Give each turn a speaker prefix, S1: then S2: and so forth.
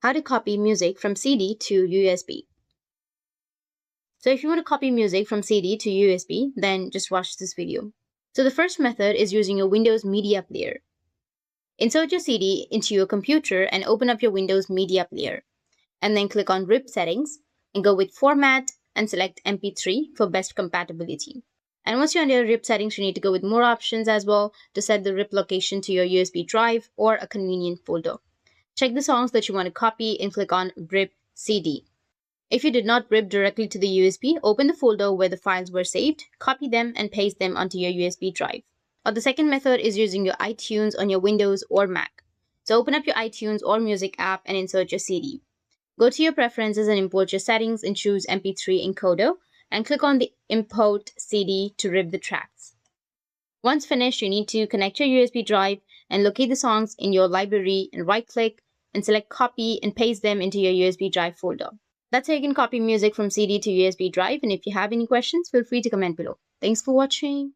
S1: How to copy music from CD to USB. So if you want to copy music from CD to USB, then just watch this video. So the first method is using your Windows Media Player. Insert your CD into your computer and open up your Windows Media Player. And then click on RIP settings and go with Format and select MP3 for best compatibility. And once you're under RIP settings, you need to go with more options as well to set the RIP location to your USB drive or a convenient folder. Check the songs that you want to copy and click on RIP CD. If you did not RIP directly to the USB, open the folder where the files were saved, copy them and paste them onto your USB drive. Or the second method is using your iTunes on your Windows or Mac. So open up your iTunes or music app and insert your CD. Go to your preferences and import your settings and choose MP3 encoder and click on the import CD to RIP the tracks. Once finished, you need to connect your USB drive and locate the songs in your library and right-click and select copy and paste them into your USB drive folder. That's how you can copy music from CD to USB drive, and if you have any questions, feel free to comment below. Thanks for watching.